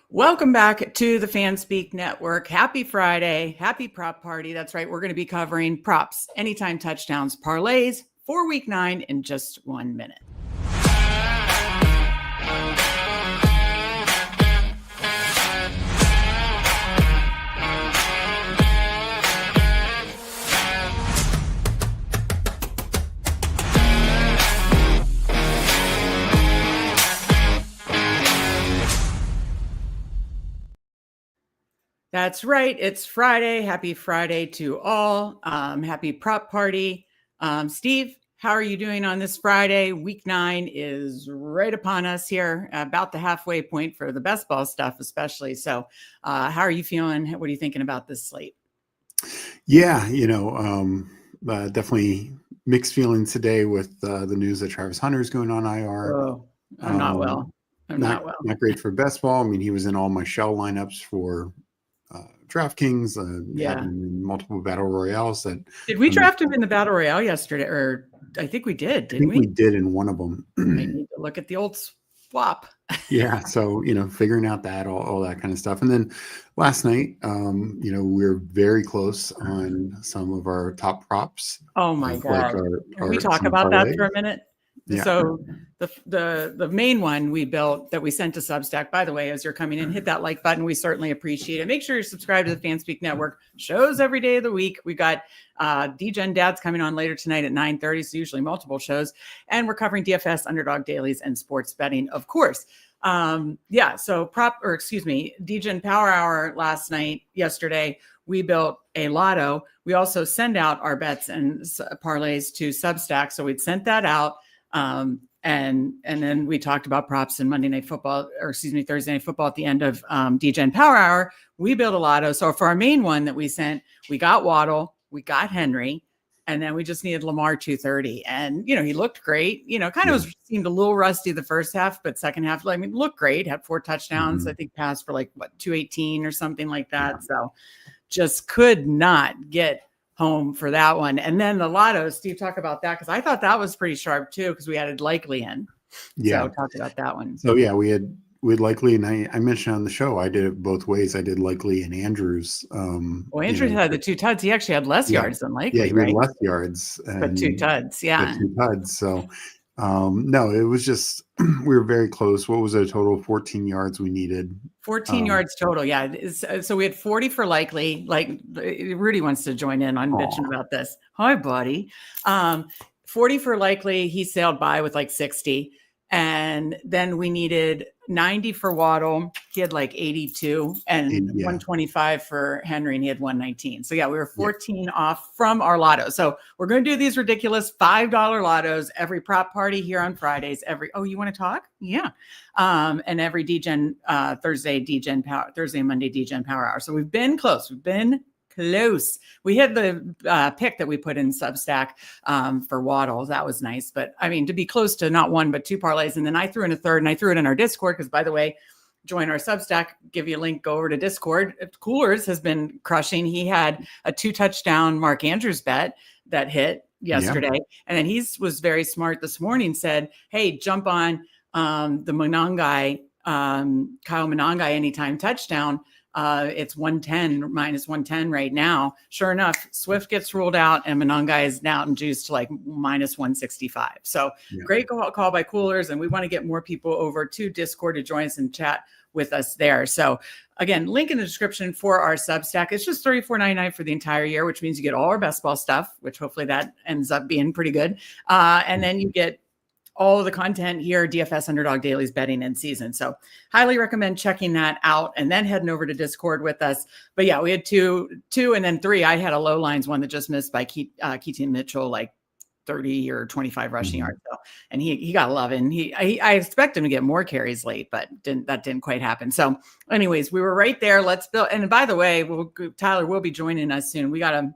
Welcome back to the Fanspeak Network. Happy Friday. Happy prop party. That's right. We're going to be covering props, anytime touchdowns, parlays for week 9 in just 1 minute. That's right. It's Friday. Happy Friday to all. Happy prop party. Steve, how are you doing on this Friday? Week 9 is right upon us here, about the halfway point for the best ball stuff, especially. So how are you feeling? What are you thinking about this slate? Yeah, definitely mixed feelings today with the news that Travis Hunter is going on IR. Oh, I'm not well. Not great for best ball. I mean, he was in all my shell lineups for DraftKings, having multiple battle royales. Did we draft him in the battle royale yesterday? Or I think we did, didn't we? We did in one of them. I need to look at the old swap. Yeah, so figuring out that all that kind of stuff, and then last night, we were very close on some of our top props. Oh my god! Can we talk about that for a minute? Yeah. So the main one we built that we sent to Substack, by the way, as you're coming in, hit that like button. We certainly appreciate it. Make sure you're subscribed to the Fanspeak Network. Shows every day of the week. We got Degen Dad's coming on later tonight at 9:30, so usually multiple shows. And we're covering DFS, underdog dailies, and sports betting, of course. So Degen Power Hour yesterday, we built a lotto. We also send out our bets and parlays to Substack. So we'd sent that out. And then we talked about props and Thursday Night Football at the end of Degen Power Hour. We built a lotto. So for our main one that we sent, we got Waddle, we got Henry, and then we just needed Lamar 230. And, he looked great, seemed a little rusty the first half, but second half, looked great, had 4 touchdowns. Mm-hmm. I think passed for 218 or something like that. Yeah. So just could not get home for that one. And then the lotto, Steve, talk about that, because I thought that was pretty sharp too, because we added Likely in. Yeah. So talk about that one. So yeah, we had Likely, and I mentioned on the show, I did it both ways. I did Likely and Andrews. Andrews had the 2 tuds. He actually had less yards than Likely, right? Yeah, he had less yards. But 2 tuds, yeah. 2 tuds. So no, it was just, we were very close. What was a total of 14 yards we needed? 14 yards total. Yeah. So we had 40 for Likely. Rudy wants to join in on bitching about this. Hi, buddy. 40 for Likely. He sailed by with 60. And then we needed 90 for Waddle. He had 82 and 125 for Henry, and he had 119. So yeah, we were 14 off from our lotto. So we're going to do these ridiculous $5 lottos every prop party here on Fridays. You want to talk? Yeah. And every Degen Thursday and Monday Degen Power Hour. So we've been close. Close. We had the pick that we put in Substack for Waddle. That was nice. But to be close to not 1, but 2 parlays. And then I threw in a third, and I threw it in our Discord, because, by the way, join our Substack, give you a link, go over to Discord. Coolers has been crushing. He had a 2 touchdown Mark Andrews bet that hit yesterday. Yeah. And then he was very smart this morning, said, hey, jump on the Monangai, Kyle Monangai anytime touchdown. It's 110, minus 110 right now. Sure enough, Swift gets ruled out, and Monangai is now juiced to minus 165. So great call by Coolers. And we want to get more people over to Discord to join us and chat with us there. So again, link in the description for our Substack. It's just $34.99 for the entire year, which means you get all our best ball stuff, which hopefully that ends up being pretty good. And then you get all of the content here, DFS, underdog dailies, betting in season. So highly recommend checking that out and then heading over to Discord with us. But yeah, we had two and then 3. I had a low lines one that just missed by Keaton Mitchell, 30 or 25 rushing yards. So, and he got 11. I expect him to get more carries late, but that didn't quite happen. So anyways, we were right there. Let's build. And by the way, Tyler will be joining us soon. We got to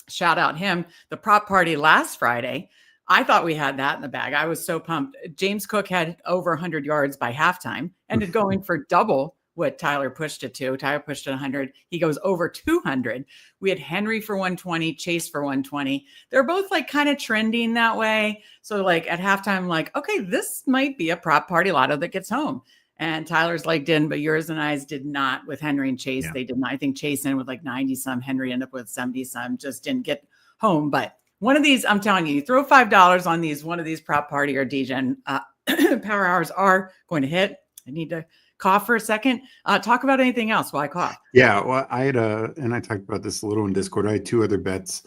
shout out him, the prop party last Friday. I thought we had that in the bag. I was so pumped. James Cook had over 100 yards by halftime, ended going for double what Tyler pushed it to. Tyler pushed it 100. He goes over 200. We had Henry for 120, Chase for 120. They're both kind of trending that way. So at halftime, okay, this might be a prop party lotto that gets home. and Tyler's legged in, but yours and I's did not with Henry and Chase. Yeah. They did not. I think Chase in with like 90 some, Henry ended up with 70 some, just didn't get home. But one of these, I'm telling you throw $5 on these, one of these prop party or Degen power hours are going to hit. I need to cough for a second. Talk about anything else while I cough. Yeah, well, I had and I talked about this a little in Discord. I had 2 other bets.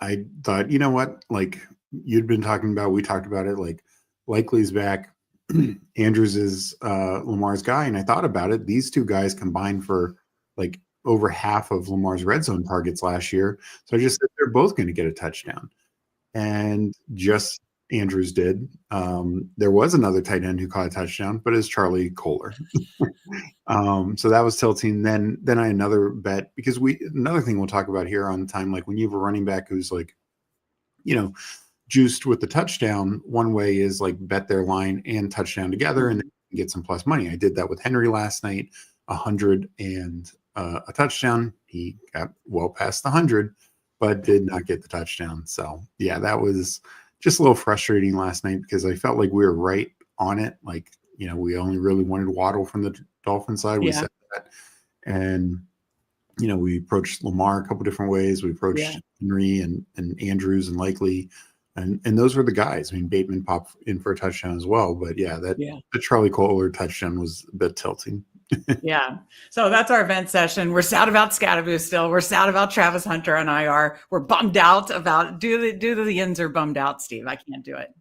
I thought, you know what, like you'd been talking about, we talked about it, like Likely's back, Andrews is Lamar's guy, and I thought about it. These 2 guys combined for like over half of Lamar's red zone targets last year. So I just said they're both going to get a touchdown, and just Andrews did. There was another tight end who caught a touchdown, but it's Charlie Kohler. So that was tilting. Then I had another bet, because another thing we'll talk about here on time, like when you have a running back who's like, you know, juiced with the touchdown, one way is like bet their line and touchdown together and then get some plus money. I did that with Henry last night, 100 and a touchdown. He got well past the 100, but did not get the touchdown. So yeah, that was just a little frustrating last night, because I felt like we were right on it. Like, you know, we only really wanted Waddle from the Dolphins side. We said that. And, you know, we approached Lamar a couple different ways. We approached Henry and Andrews and Likely. And those were the guys. I mean, Bateman popped in for a touchdown as well. But the Charlie Kohler touchdown was a bit tilting. Yeah. So that's our event session. We're sad about Scatterboo still. We're sad about Travis Hunter on IR. We're bummed out about do the Yins are bummed out, Steve. I can't do it.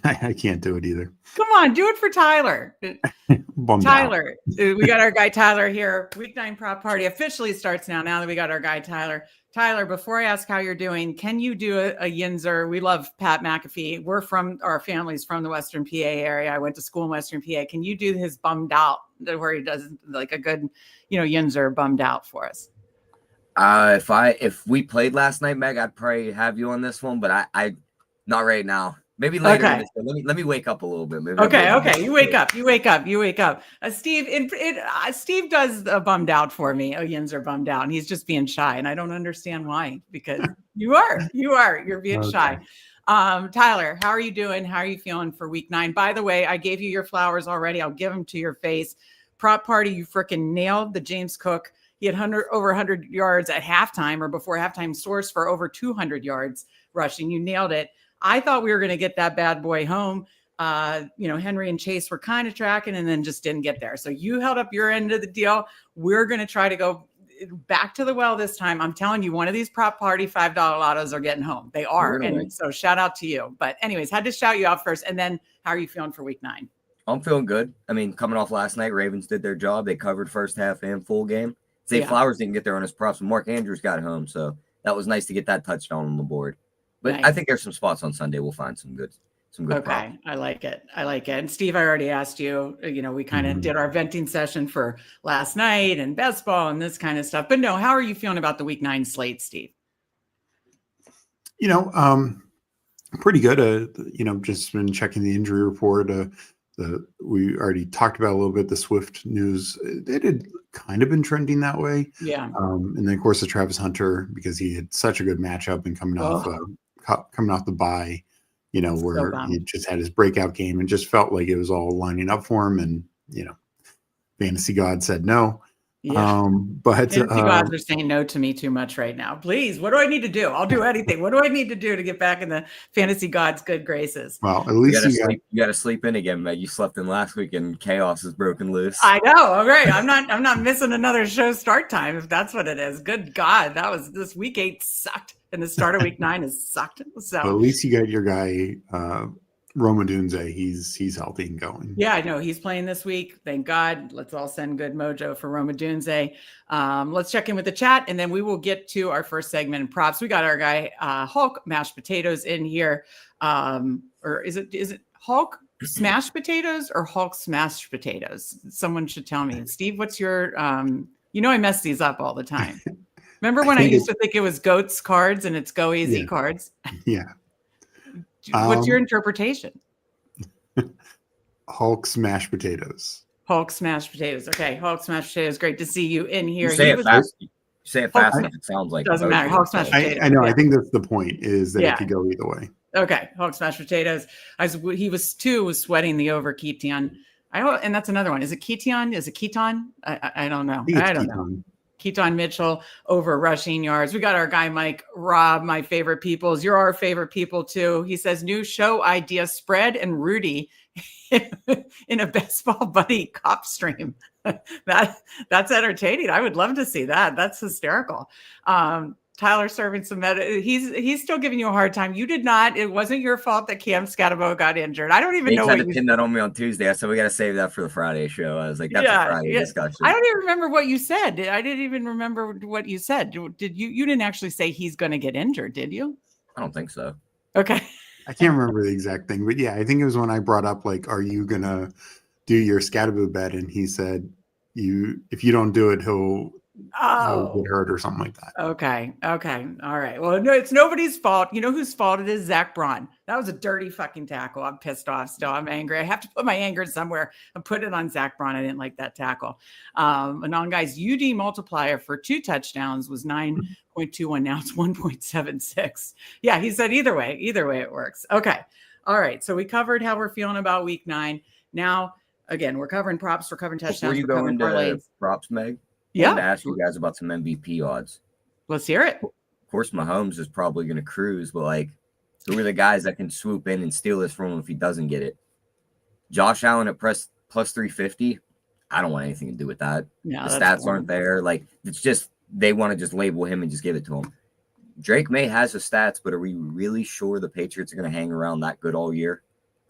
I can't do it either. Come on, do it for Tyler. Tyler. We got our guy Tyler here. Week 9 prop party officially starts now. Now that we got our guy Tyler. Tyler, before I ask how you're doing, can you do a Yinzer? We love Pat McAfee. Our family's from the Western PA area. I went to school in Western PA. Can you do his bummed out, where he does like a good, Yinzer bummed out for us? If we played last night, Meg, I'd probably have you on this one, but I not right now. Maybe later. Okay. Let me wake up a little bit. Maybe okay. You wake up. Steve, Steve does a bummed out for me. Yins are bummed out, and he's just being shy, and I don't understand why. Because you're being shy. Tyler, how are you doing? How are you feeling for week 9? By the way, I gave you your flowers already. I'll give them to your face. Prop party, you freaking nailed the James Cook. He had over 100 yards at halftime or before halftime. Source for over 200 yards rushing. You nailed it. I thought we were going to get that bad boy home. Henry and Chase were kind of tracking and then just didn't get there. So you held up your end of the deal. We're going to try to go back to the well this time. I'm telling you, one of these prop party $5 lottos are getting home. They are. Really? And so shout out to you. But anyways, had to shout you out first. And then how are you feeling for week 9? I'm feeling good. I mean, coming off last night, Ravens did their job. They covered first half and full game. Zay Flowers didn't get there on his props, but Mark Andrews got home. So that was nice to get that touchdown on the board. But nice. I think there's some spots on Sunday. We'll find some good. Okay, props. I like it. And Steve, I already asked you. We kind of did our venting session for last night and best ball and this kind of stuff. But no, how are you feeling about the week 9 slate, Steve? Pretty good. Just been checking the injury report. We already talked about a little bit the Swift news. It had kind of been trending that way. Yeah. And then of course the Travis Hunter, because he had such a good matchup and coming off the bye, where he just had his breakout game and just felt like it was all lining up for him. And fantasy God said no. Yeah. But fantasy gods are saying no to me too much right now. Please, what do I need to do? I'll do anything. What do I need to do to get back in the fantasy gods' good graces? Well, at least you got to sleep in again, Meg. You slept in last week and chaos is broken loose. I know. All right. I'm not missing another show start time if that's what it is. Good God, this week 8 sucked, and the start of week 9 has sucked. So at least you got your guy. Roma Dunze, he's healthy and going. Yeah, I know he's playing this week. Thank God. Let's all send good mojo for Roma Dunze. Let's check in with the chat, and then we will get to our first segment in props. We got our guy Hulk Mashed Potatoes in here, or is it Hulk Smashed Potatoes or Hulk Smashed Potatoes? Someone should tell me. Steve, what's your? I mess these up all the time. Remember when I used to think it was Goats Cards and it's Go Easy Cards? Yeah. What's your interpretation? Hulk Smashed Potatoes. Hulk Smashed Potatoes. Okay, Hulk Smashed Potatoes. Great to see you in here. You say it fast. You say it fast enough. It sounds like doesn't matter. Hulk Smashed Potatoes. I know. Yeah. I think that's the point. Is that it could go either way. Okay, Hulk Smashed Potatoes. He was sweating the over Keaton. And that's another one. Is it Keaton? Is it Keaton? I don't know. I don't know. Keaton Mitchell over rushing yards. We got our guy, Mike Rob, my favorite peoples. You're our favorite people too. He says, new show idea, Spread and Rudy in a baseball buddy cop stream. That's entertaining. I would love to see that. That's hysterical. Tyler serving some he's still giving you a hard time. You did not. It wasn't your fault that Cam Scatabo got injured. I don't even know what you pinned that on me on Tuesday. I said we got to save that for the Friday show. I was like, that's a Friday discussion. I don't even remember what you said. I didn't even remember what you said. Did you? You didn't actually say he's going to get injured, did you? I don't think so. Okay. I can't remember the exact thing, but yeah, I think it was when I brought up like, are you gonna do your Scatabo bet? And he said, if you don't do it, he'll get hurt or something like that. Okay. All right. Well, no, it's nobody's fault. You know whose fault it is? Zach Braun. That was a dirty fucking tackle. I'm pissed off still. I'm angry. I have to put my anger somewhere and put it on Zach Braun. I didn't like that tackle. And on guys, UD multiplier for 2 touchdowns was 9.21. Now it's 1.76. Yeah, he said either way it works. Okay. All right. So we covered how we're feeling about week 9. Now, again, we're covering props. We're covering touchdowns. Before you go into parlays. Props, Meg. Yeah. To ask you guys about some MVP odds. Let's hear it. Of course, Mahomes is probably going to cruise, but like, who are the guys that can swoop in and steal this from him if he doesn't get it? Josh Allen at plus 350. I don't want anything to do with that. No, the stats aren't there. Like, it's just they want to just label him and just give it to him. Drake May has the stats, but are we really sure the Patriots are going to hang around that good all year?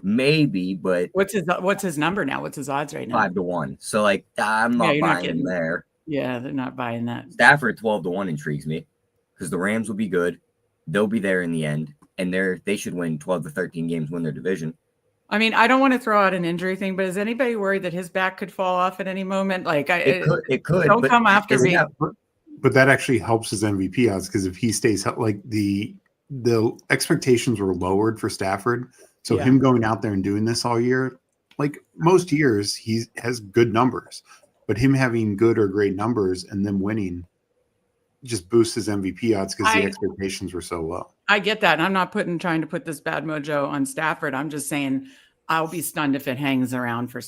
Maybe, but what's his number now? What's his odds right now? 5-1. So like, I'm not buying him there. Yeah, they're not buying that. Stafford 12-1 intrigues me because the Rams will be good. They'll be there in the end, and they should win 12 to 13 games, win their division. I mean, I don't want to throw out an injury thing, but is anybody worried that his back could fall off at any moment? Like, it could. Don't come after me. But that actually helps his MVP odds because if he stays like the expectations were lowered for Stafford, so him going out there and doing this all year, like most years, he has good numbers. But him having good or great numbers and them winning just boosts his MVP odds because the expectations were so low. I get that. And I'm not trying to put this bad mojo on Stafford. I'm just saying I'll be stunned if it hangs around for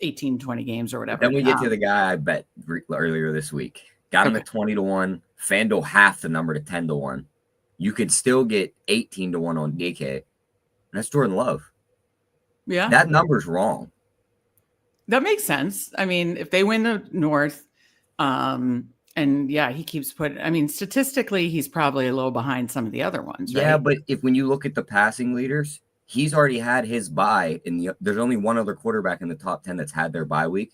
18, 20 games or whatever. Then we get to the guy I bet earlier this week. Got him at 20-1. FanDuel half the number to 10-1. You could still get 18-1 on DK. And that's Jordan Love. Yeah. That number's wrong. That makes sense. I mean, if they win the North, and he keeps statistically, he's probably a little behind some of the other ones. Right? Yeah, but when you look at the passing leaders, he's already had his bye. There's only one other quarterback in the top 10 that's had their bye week.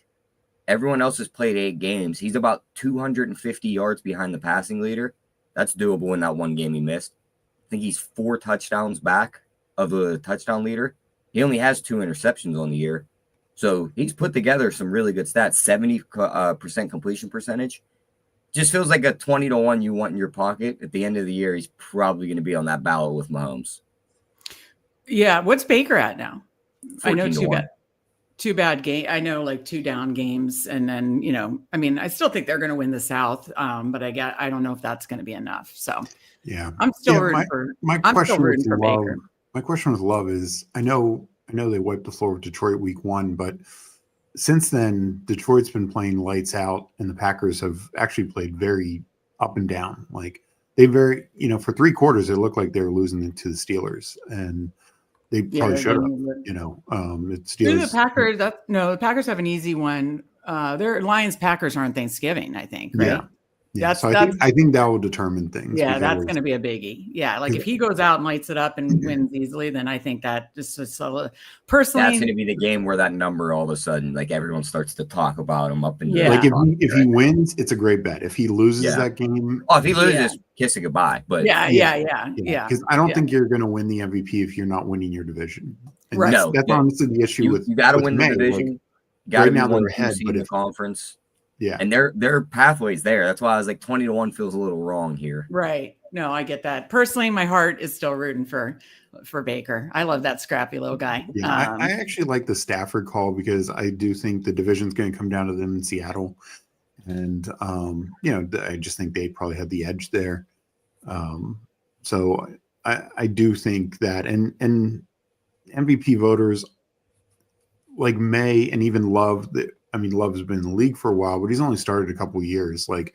Everyone else has played 8 games. He's about 250 yards behind the passing leader. That's doable in that one game he missed. I think he's 4 touchdowns back of the touchdown leader. He only has 2 interceptions on the year. So he's put together some really good stats, 70% completion percentage. Just feels like a 20-1 you want in your pocket. At the end of the year, he's probably going to be on that ballot with Mahomes. Yeah. What's Baker at now? I know 2 bad game. I know like 2 down games. And then, I still think they're going to win the South. But I don't know if that's going to be enough. So yeah, I'm still rooting for Baker. My question with Love is, I know they wiped the floor with Detroit week 1, but since then, Detroit's been playing lights out, and the Packers have actually played very up and down. Like for 3 quarters, it looked like they were losing it to the Steelers, and they probably should have. It's Steelers. The Packers have an easy one. Their Lions-Packers are on Thanksgiving, I think. Right? Yeah. I think that will determine things. Yeah, that's going to be a biggie. Yeah, like if he goes out and lights it up and wins easily, then I think that just personally, that's going to be the game where that number all of a sudden, like everyone starts to talk about him up and down. Like if he wins, it's a great bet. If he loses that game, if he loses, kiss it goodbye. But because I don't think you're going to win the MVP if you're not winning your division. And right. That's honestly the issue with you got to win the division. Like, got to be 1 seed in the conference. Yeah. And their pathway's there. That's why I was like 20-1 feels a little wrong here. Right. No, I get that. Personally, my heart is still rooting for Baker. I love that scrappy little guy. Yeah, I actually like the Stafford call because I do think the division's going to come down to them in Seattle. And, I just think they probably have the edge there. So I do think that. And MVP voters, like May and even Love, Love's been in the league for a while, but he's only started a couple years. Like,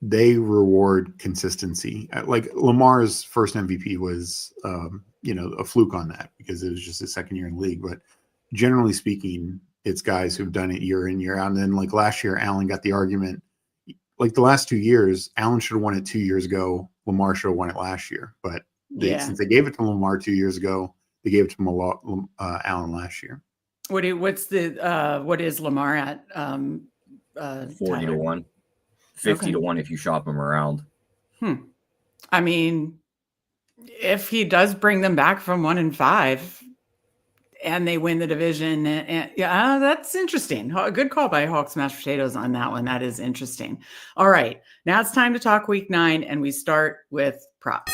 they reward consistency. Like Lamar's first MVP was, a fluke on that because it was just his second year in the league. But generally speaking, it's guys who've done it year in, year out. And then like last year, Allen got the argument. Like the last 2 years, Allen should have won it 2 years ago. Lamar should have won it last year. But since they gave it to Lamar 2 years ago, they gave it to Allen last year. What is Lamar at? 40 to 1. 50 to 1 if you shop him around. I mean, if he does bring them back from 1-5 and they win the division, that's interesting. Good call by Hawks Mashed Potatoes on that one. That is interesting. All right, now it's time to talk week 9, and we start with props.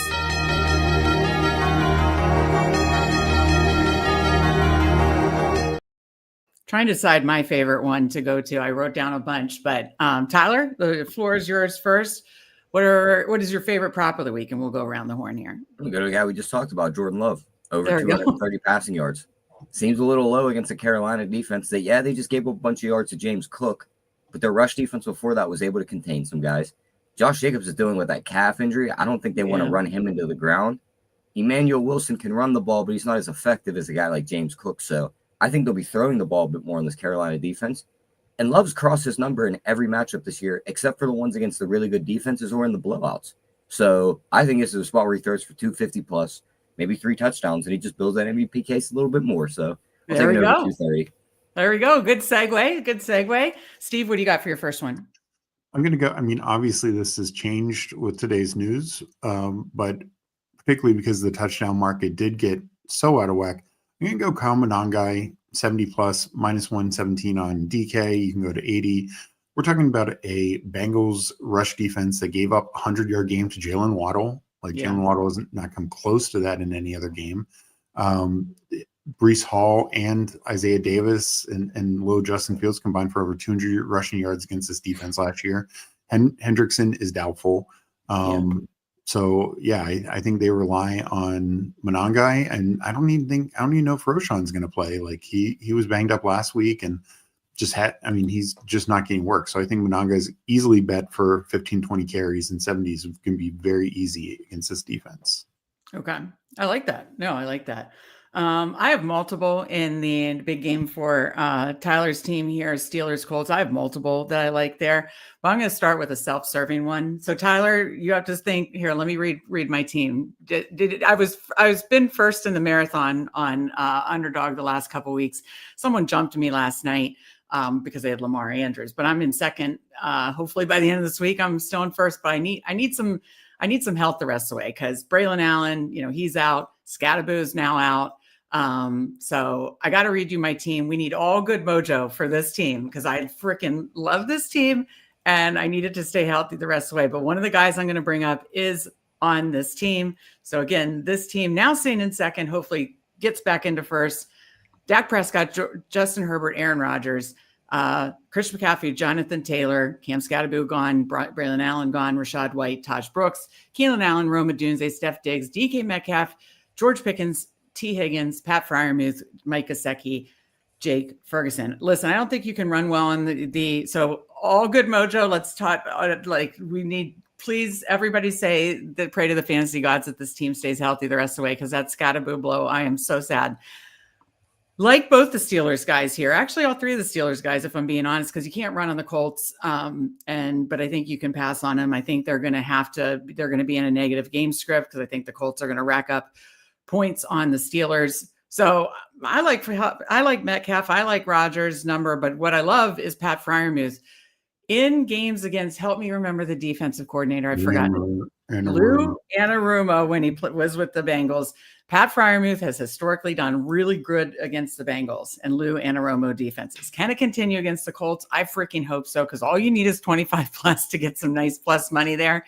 Trying to decide my favorite one to go to. I wrote down a bunch, but Tyler, the floor is yours first. What is your favorite prop of the week? And we'll go around the horn here. We'll go to the guy we just talked about, Jordan Love, over 230 passing yards. Seems a little low against the Carolina defense. They just gave up a bunch of yards to James Cook, but their rush defense before that was able to contain some guys. Josh Jacobs is dealing with that calf injury. I don't think they want to run him into the ground. Emmanuel Wilson can run the ball, but he's not as effective as a guy like James Cook. So I think they'll be throwing the ball a bit more on this Carolina defense. And Love's crossed his number in every matchup this year, except for the ones against the really good defenses or in the blowouts. So I think this is a spot where he throws for 250 plus, maybe 3 touchdowns, and he just builds that MVP case a little bit more. So there we go. 230. There we go. Good segue. Steve, what do you got for your first one? I'm going to go. Obviously this has changed with today's news, but particularly because the touchdown market did get so out of whack, I'm going to go Kyle Monangai, 70 plus, minus 117 on DK. You can go to 80. We're talking about a Bengals rush defense that gave up a 100-yard game to Jalen Waddle. Jalen Waddle has not come close to that in any other game. Breece Hall and Isaiah Davis and Low Justin Fields combined for over 200 rushing yards against this defense last year. Hendrickson is doubtful. So I think they rely on Monangai, and I don't even know if Roshan's going to play. Like he was banged up last week and he's just not getting work. So I think Monangai is easily bet for 15, 20 carries and 70s can be very easy against this defense. Okay. I like that. No, I like that. I have multiple in the big game for Tyler's team here, Steelers Colts. I have multiple that I like there, but I'm going to start with a self-serving one. So Tyler, you have to think here. Let me read my team. I was been first in the marathon on Underdog the last couple of weeks. Someone jumped me last night because they had Lamar Andrews, but I'm in second. Hopefully by the end of this week, I'm still in first. But I need some help the rest of the way because Braylon Allen, he's out. Scatterboo's now out. So I got to read you my team. We need all good mojo for this team because I freaking love this team and I needed to stay healthy the rest of the way. But one of the guys I'm going to bring up is on this team. So again, this team now sitting in second, hopefully gets back into first. Dak Prescott, Justin Herbert, Aaron Rodgers, Christian McCaffrey, Jonathan Taylor, Cam Scatterboo gone, Braylon Allen gone, Rashad White, Taj Brooks, Keelan Allen, Roma Dunze, Steph Diggs, DK Metcalf, George Pickens, T. Higgins, Pat Freiermuth, Mike Gesicki, Jake Ferguson. Listen, I don't think you can run well on so all good mojo. Let's talk we need, please everybody say that pray to the fantasy gods that this team stays healthy the rest of the way. Cause that Scatterboo blow. I am so sad. Like both the Steelers guys here, actually all 3 of the Steelers guys, if I'm being honest, because you can't run on the Colts. But I think you can pass on them. I think they're going to be in a negative game script because I think the Colts are going to rack up points on the Steelers. So I like Metcalf. I like Rodgers' number, but what I love is Pat Freiermuth in games against, help me remember the defensive coordinator. I've forgotten. Lou Anarumo when he was with the Bengals. Pat Freiermuth has historically done really good against the Bengals and Lou Anarumo defenses. Can it continue against the Colts? I freaking hope so, because all you need is 25 plus to get some nice plus money there.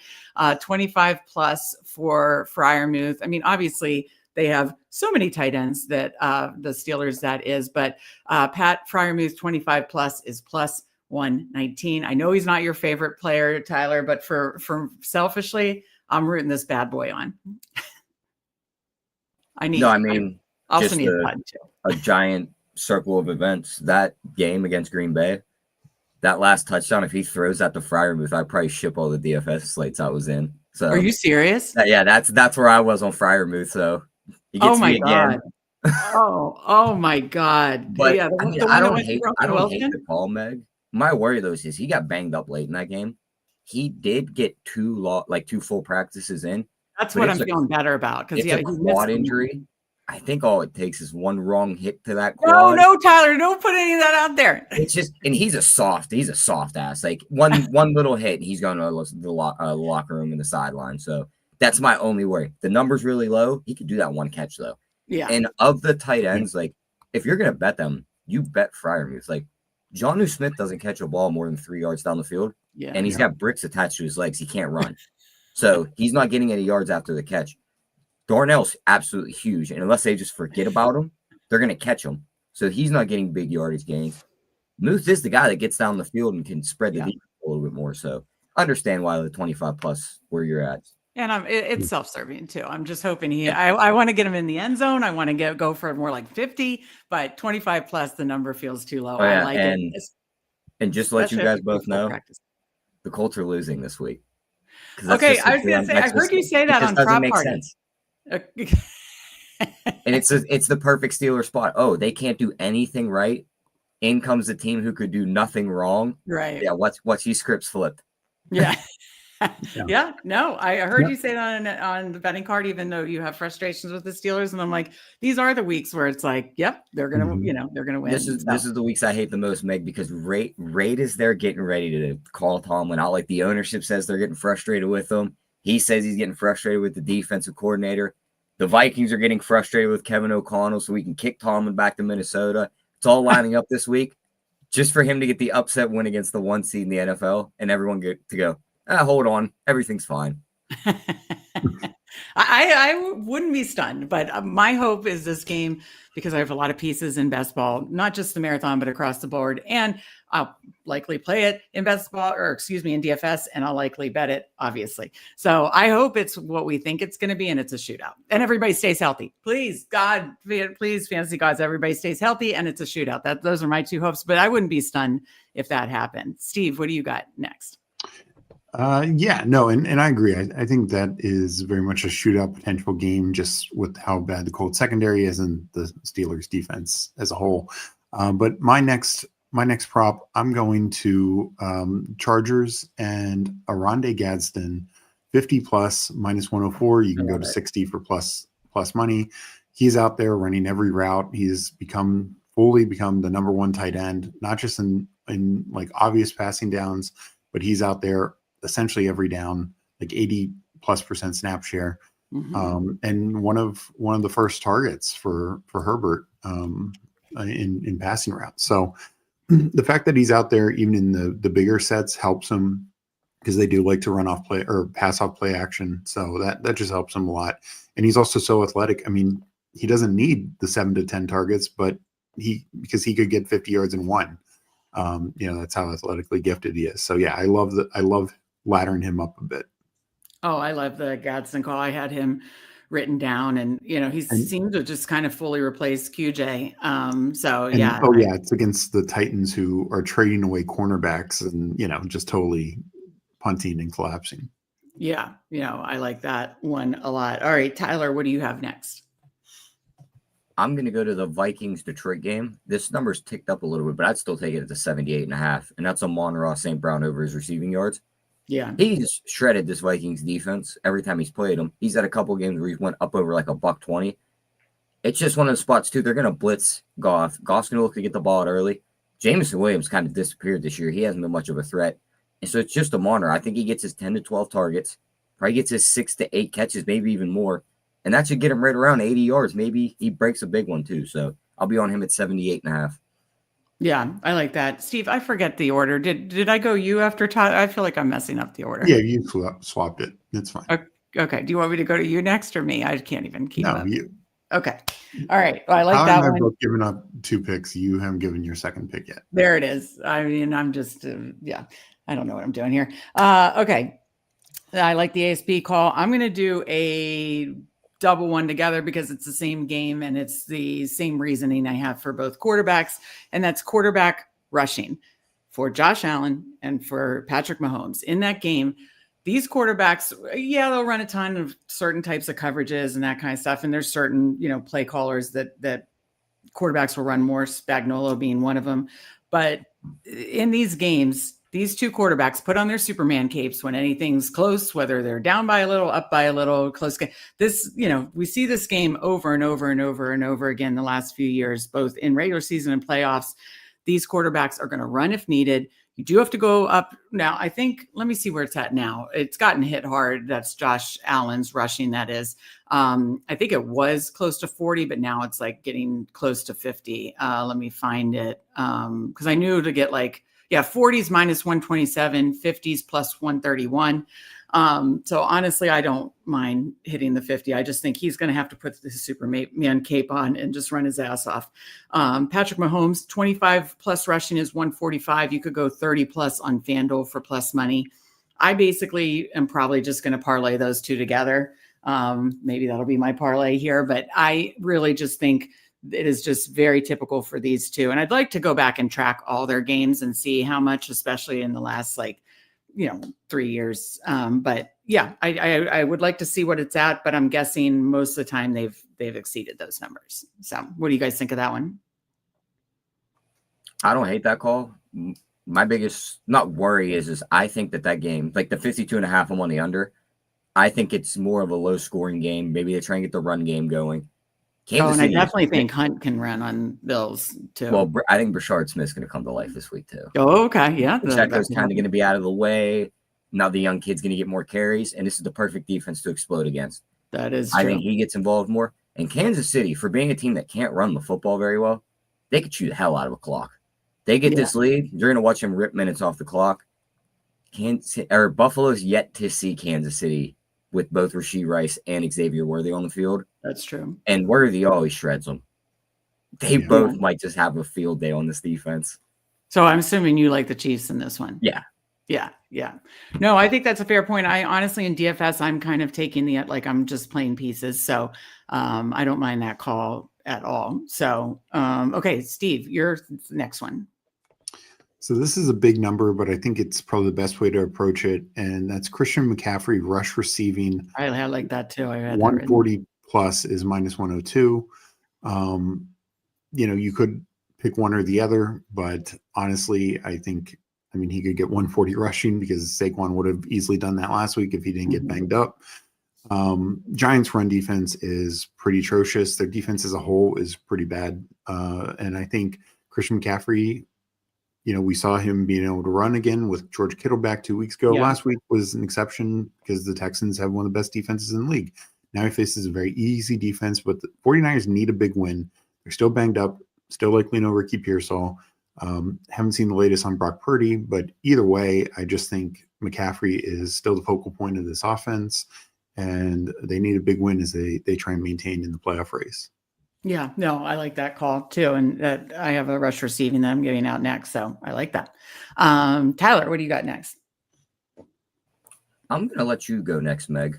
25 plus for Freiermuth. Obviously, they have so many tight ends that the Steelers that is, but Pat Freiermuth 25 plus is plus 119. I know he's not your favorite player, Tyler, but for selfishly, I'm rooting this bad boy on. I also need a giant circle of events. That game against Green Bay, that last touchdown, if he throws that to Freiermuth, I'd probably ship all the DFS slates I was in. So are you serious? yeah, that's where I was on Freiermuth. So he gets me again. Oh my God. But Yeah, I mean, the I one that don't went to hate Wilson? the call, Meg. My worry though is he got banged up late in that game. He did get two full practices in. That's what I'm feeling better about, because it's a quad injury. I think all it takes is one wrong hit to that quad. No, Tyler, don't put any of that out there. It's just, and he's a soft ass. Like one little hit, and he's going to the locker room and the sideline. So that's my only worry. The number's really low. He could do that one catch though. Yeah. And of the tight ends, like if you're gonna bet them, you bet Freiermuth. Like Jonnu Smith doesn't catch a ball more than 3 yards down the field. Yeah. And he's got bricks attached to his legs. He can't run. So he's not getting any yards after the catch. Darnell's absolutely huge. And unless they just forget about him, they're going to catch him. So he's not getting big yardage gains. Muth is the guy that gets down the field and can spread the defense a little bit more. So I understand why the 25 plus where you're at. And it's self-serving too. I'm just hoping I want to get him in the end zone. I want to go for more like 50, but 25 plus, the number feels too low. I like it. And just to let you guys both know, the Colts are losing this week. Okay, I was going to say, I heard you say that on Prop Party. And it's the perfect Steeler spot. Oh, they can't do anything right. In comes the team who could do nothing wrong. Right. Yeah. What's these scripts flipped? Yeah. Yeah. No, I heard you say that on the betting card, even though you have frustrations with the Steelers. And I'm like, these are the weeks where it's like, yep, they're going to, they're going to win. This is the weeks I hate the most, Meg, because Ray is there getting ready to call Tomlin out. Like the ownership says they're getting frustrated with him. He says he's getting frustrated with the defensive coordinator. The Vikings are getting frustrated with Kevin O'Connell so we can kick Tomlin back to Minnesota. It's all lining up this week just for him to get the upset win against the 1 seed in the NFL and everyone get to go, hold on, everything's fine. I wouldn't be stunned, but my hope is this game, because I have a lot of pieces in best ball, not just the marathon, but across the board. And I'll likely play it in best ball, in DFS, and I'll likely bet it, obviously. So I hope it's what we think it's going to be, and it's a shootout. And everybody stays healthy. Please, God, please, fantasy gods, everybody stays healthy, and it's a shootout. Those are my two hopes, but I wouldn't be stunned if that happened. Steve, what do you got next? And I agree. I think that is very much a shootout potential game, just with how bad the Colts secondary is and the Steelers defense as a whole. But my next prop, I'm going to Chargers and Arondé Gadsden, 50 plus minus 104. You can go to 60 for plus money. He's out there running every route. He's fully become the number one tight end, not just in like obvious passing downs, but he's out there essentially every down, like 80+% snap share. And one of the first targets for Herbert in passing routes. So the fact that he's out there even in the bigger sets helps him, because they do like to run off play or pass off play action. So that just helps him a lot. And he's also so athletic. I mean, he doesn't need the 7 to 10 targets, but because he could get 50 yards in one. That's how athletically gifted he is. So yeah, I love laddering him up a bit. Oh, I love the Gadsden call. I had him written down, and he seemed to just kind of fully replace QJ. It's against the Titans, who are trading away cornerbacks and just totally punting and collapsing. Yeah, I like that one a lot. All right, Tyler, what do you have next? I'm going to go to the Vikings-Detroit game. This number's ticked up a little bit, but I'd still take it at the 78.5, and that's Amon-Ra St. Brown over his receiving yards. Yeah. He's shredded this Vikings defense every time he's played them. He's had a couple games where he went up over like $120. It's just one of the spots, too. They're going to blitz Goff. Goff's going to look to get the ball out early. Jameson Williams kind of disappeared this year. He hasn't been much of a threat. And so it's just Amon-Ra. I think he gets his 10 to 12 targets. Probably gets his 6 to 8 catches, maybe even more. And that should get him right around 80 yards. Maybe he breaks a big one, too. So I'll be on him at 78.5. Yeah, I like that. Steve, I forget the order. Did I go you after Tyler? I feel like I'm messing up the order. Yeah, you swapped it. It's fine. Okay. Do you want me to go to you next or me? I can't even keep up. No, you. Okay. All right. Well, I like that one. I've both given up 2 picks. You haven't given your second pick yet. There it is. I mean, I'm just, I don't know what I'm doing here. Okay. I like the ASP call. I'm going to do a double one together because it's the same game and it's the same reasoning I have for both quarterbacks, and that's quarterback rushing for Josh Allen and for Patrick Mahomes. In that game, these quarterbacks, yeah, they'll run a ton of certain types of coverages and that kind of stuff. And there's certain, play callers that quarterbacks will run more, Spagnuolo being one of them. But in these games, these two quarterbacks put on their Superman capes when anything's close, whether they're down by a little, up by a little, close game. This, we see this game over and over and over and over again the last few years, both in regular season and playoffs. These quarterbacks are going to run if needed. You do have to go up. Now, I think, let me see where it's at now. It's gotten hit hard. That's Josh Allen's rushing, that is. I think it was close to 40, but now it's like getting close to 50. Let me find it. Because I knew to get 40s minus 127, 50s plus 131. So honestly, I don't mind hitting the 50. I just think he's going to have to put the Superman cape on and just run his ass off. Patrick Mahomes, 25 plus rushing is 145. You could go 30 plus on FanDuel for plus money. I basically am probably just going to parlay those two together. Maybe that'll be my parlay here, but I really just think it is just very typical for these two. And I'd like to go back and track all their games and see how much, especially in the last 3 years. But yeah, I would like to see what it's at, but I'm guessing most of the time they've exceeded those numbers. So what do you guys think of that one? I don't hate that call. My biggest not worry is I think that game, like the 52.5, I'm on the under. I think it's more of a low scoring game. Maybe they try and get the run game going. And I definitely think Hunt can run on Bills too. Well, I think Brashard Smith's going to come to life this week too. Oh, okay. Yeah. Pacheco's kind of going to be out of the way. Now the young kid's going to get more carries, and this is the perfect defense to explode against. That is true. I think he gets involved more. And Kansas City, for being a team that can't run the football very well, they could shoot the hell out of a clock. They get this lead, you're going to watch them rip minutes off the clock. Buffalo's yet to see Kansas City with both Rashee Rice and Xavier Worthy on the field. That's true. And Worthy always shreds them. They both might just have a field day on this defense. So I'm assuming you like the Chiefs in this one. Yeah. Yeah. No, I think that's a fair point. I honestly, in DFS, I'm kind of taking I'm just playing pieces. So I don't mind that call at all. So, okay, Steve, your next one. So this is a big number, but I think it's probably the best way to approach it. And that's Christian McCaffrey rush receiving. I like that too. I had 140 plus is minus 102. You could pick one or the other, but honestly, he could get 140 rushing because Saquon would have easily done that last week if he didn't get banged up. Giants run defense is pretty atrocious. Their defense as a whole is pretty bad. And I think Christian McCaffrey, we saw him being able to run again with George Kittle back 2 weeks ago. Yeah. Last week was an exception because the Texans have one of the best defenses in the league. Now he faces a very easy defense, but the 49ers need a big win. They're still banged up, still likely no Ricky Pearsall. Haven't seen the latest on Brock Purdy, but either way, I just think McCaffrey is still the focal point of this offense, and they need a big win as they try and maintain in the playoff race. Yeah, no, I like that call too. And I have a rush receiving that I'm giving out next. So I like that. Tyler, what do you got next? I'm going to let you go next, Meg.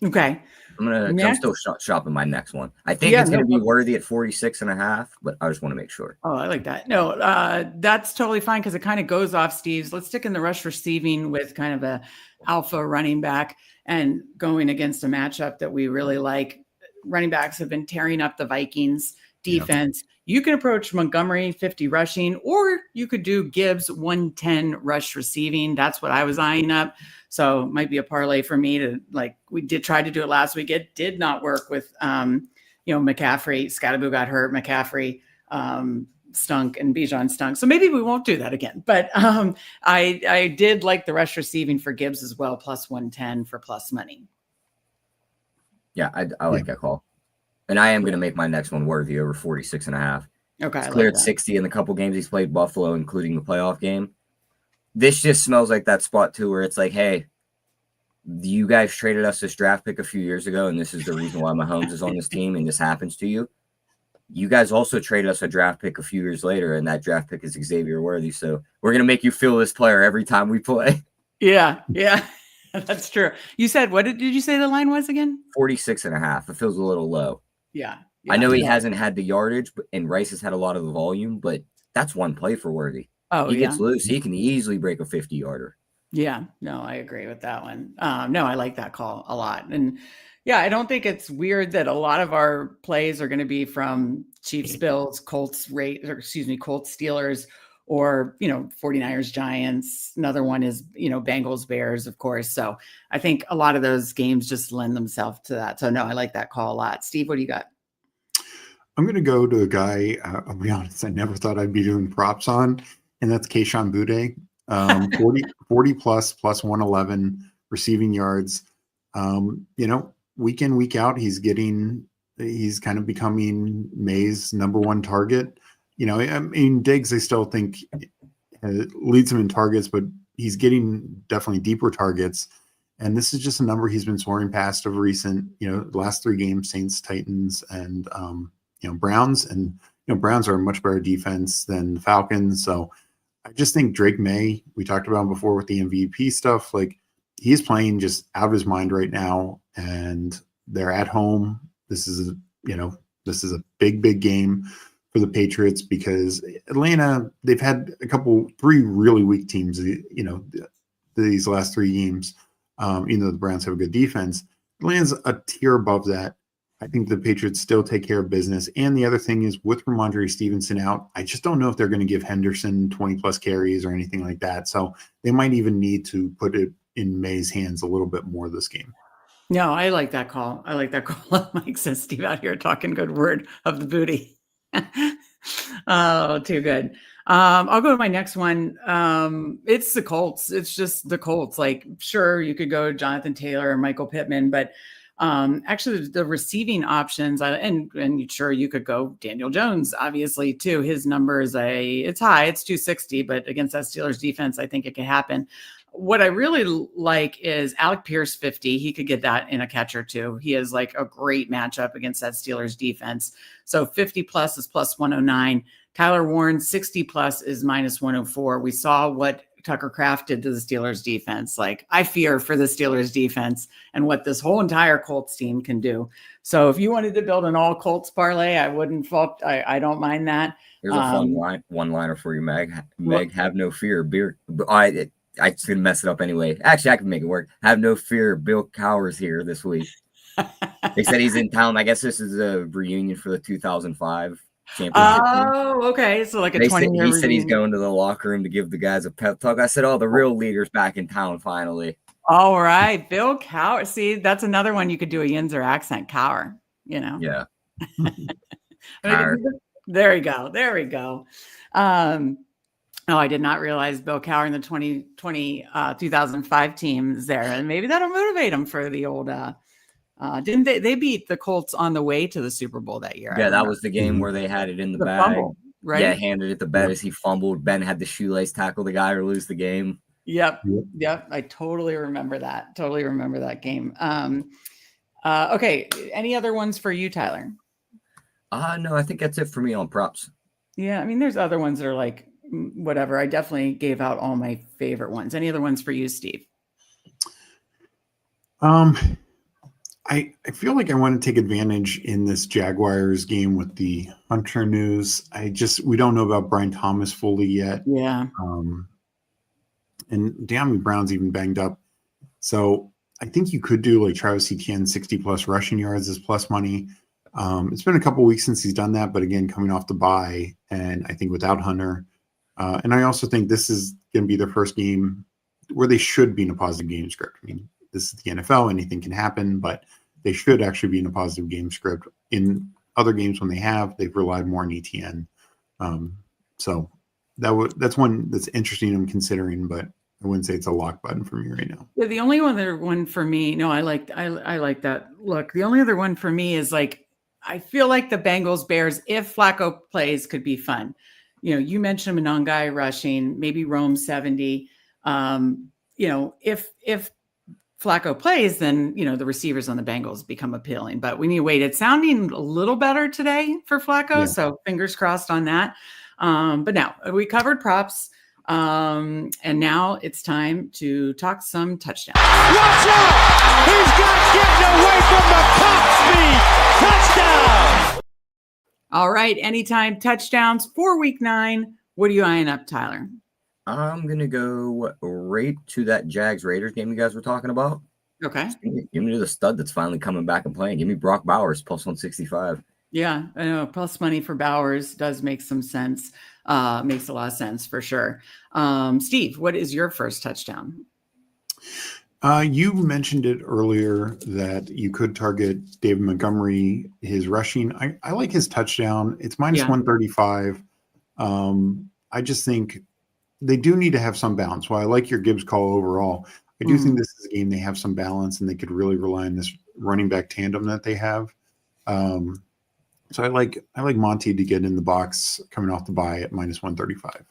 Okay. I'm still shopping my next one. I think it's going to be Worthy at 46.5, but I just want to make sure. Oh, I like that. No, that's totally fine because it kind of goes off Steve's. Let's stick in the rush receiving with kind of a alpha running back and going against a matchup that we really like. Running backs have been tearing up the Vikings defense. Yeah. You can approach Montgomery 50 rushing, or you could do Gibbs 110 rush receiving. That's what I was eyeing up. So it might be a parlay for me to we did try to do it last week. It did not work with, McCaffrey. Scottaboo got hurt. McCaffrey stunk and Bijan stunk. So maybe we won't do that again. But I did like the rush receiving for Gibbs as well, plus 110 for plus money. Yeah, I like that call. And I am going to make my next one Worthy over 46.5. Okay. It's cleared 60 in the couple games he's played Buffalo, including the playoff game. This just smells like that spot, too, where it's like, hey, you guys traded us this draft pick a few years ago, and this is the reason why Mahomes is on this team, and this happens to you. You guys also traded us a draft pick a few years later, and that draft pick is Xavier Worthy. So we're going to make you feel this player every time we play. Yeah. That's true. You said, what did you say the line was again? 46.5. It feels a little low. Yeah. I know he hasn't had the yardage, and Rice has had a lot of the volume, but that's one play for Worthy. Oh, he gets loose, he can easily break a 50-yarder. Yeah, no, I agree with that one. No, I like that call a lot. And yeah, I don't think it's weird that a lot of our plays are going to be from Chiefs, Bills, Colts, Colts, Steelers, or, 49ers, Giants. Another one is, Bengals, Bears, of course. So I think a lot of those games just lend themselves to that. So no, I like that call a lot. Steve, what do you got? I'm going to go to a guy, I'll be honest, I never thought I'd be doing props on, and that's Kayshon Boutte. 40 plus 111 receiving yards. Week in, week out, he's kind of becoming May's number one target. I mean, Diggs, I still think leads him in targets, but he's getting definitely deeper targets. And this is just a number he's been soaring past over recent, the last 3 games, Saints, Titans, and, Browns. And, Browns are a much better defense than the Falcons. So I just think Drake May, we talked about him before with the MVP stuff, like he's playing just out of his mind right now, and they're at home. This is a big game for the Patriots because Atlanta, they've had 3 really weak teams, these last 3 games, even though the Browns have a good defense. Atlanta's a tier above that. I think the Patriots still take care of business. And the other thing is with Ramondre Stevenson out, I just don't know if they're going to give Henderson 20 plus carries or anything like that. So they might even need to put it in May's hands a little bit more this game. No, I like that call. Mike says Steve out here talking good word of the booty. Oh, too good. I'll go to my next one. It's the Colts. It's just the Colts. Like, sure, you could go Jonathan Taylor or Michael Pittman, but actually the receiving options, and sure, you could go Daniel Jones, obviously, too. His number is it's high, it's 260, but against that Steelers defense, I think it could happen. What I really like is Alec Pierce 50. He could get that in a catch or two. He has like a great matchup against that Steelers defense. So 50 plus is plus 109. Tyler Warren 60 plus is minus 104. We saw what Tucker Kraft did to the Steelers defense. Like, I fear for the Steelers defense and what this whole entire Colts team can do. So if you wanted to build an all Colts parlay, I wouldn't fault. I don't mind that. Here's a fun one-liner for you, Meg. Meg, have no fear. I just gonna mess it up anyway. Actually, I can make it work. Have no fear. Bill Cowher's here this week. They said he's in town. I guess this is a reunion for the 2005 championship team. Okay. So like a 20-year He said he's going to the locker room to give the guys a pep talk. I said, the real leader's back in town finally. All right. Bill Cowher. See, that's another one you could do a Yinzer accent. Cowher, Yeah. There we go. I did not realize Bill Cowher in the 2005 team is there. And maybe that'll motivate him for the old didn't they beat the Colts on the way to the Super Bowl that year? Yeah, that was the game where they had it in the bag. Fumble, right? Yeah, handed it to Ben as he fumbled. Ben had the shoelace tackle the guy or lose the game. Yep. I totally remember that. Game. Okay. Any other ones for you, Tyler? No, I think that's it for me on props. Yeah, I mean, there's other ones that are like whatever. I definitely gave out all my favorite ones. Any other ones for you, Steve? I feel like I want to take advantage in this Jaguars game with the Hunter news. We don't know about Brian Thomas fully yet. Yeah. And De'Ami Brown's even banged up. So I think you could do like Travis Etienne 60 plus rushing yards as plus money. It's been a couple weeks since he's done that, but again, coming off the bye, and I think without Hunter. And I also think this is going to be their first game where they should be in a positive game script. I mean, this is the NFL, anything can happen, but they should actually be in a positive game script. In other games when they've relied more on ETN. So that's one that's interesting I'm considering, but I wouldn't say it's a lock button for me right now. Yeah, the only other one for me, no, I like that look. The only other one for me is like, I feel like the Bengals Bears, if Flacco plays, could be fun. You mentioned Monangai rushing, maybe Rome 70. If Flacco plays, then, the receivers on the Bengals become appealing, but we need to wait. It's sounding a little better today for Flacco. Yeah. So fingers crossed on that. But now we covered props. And now it's time to talk some touchdowns. Watch out! He's got getting away from the top speed. Touchdown! All right, anytime touchdowns for week 9. What are you eyeing up, Tyler? I'm going to go right to that Jags-Raiders game you guys were talking about. Okay. Give me the stud that's finally coming back and playing. Give me Brock Bowers, plus 165. Yeah, I know. Plus money for Bowers does make some sense. Makes a lot of sense for sure. Steve, what is your first touchdown? You mentioned it earlier that you could target David Montgomery, his rushing. I like his touchdown. It's minus 135. I just think they do need to have some balance. While I like your Gibbs call overall, I do think this is a game they have some balance and they could really rely on this running back tandem that they have. So I like Monty to get in the box coming off the bye at minus 135.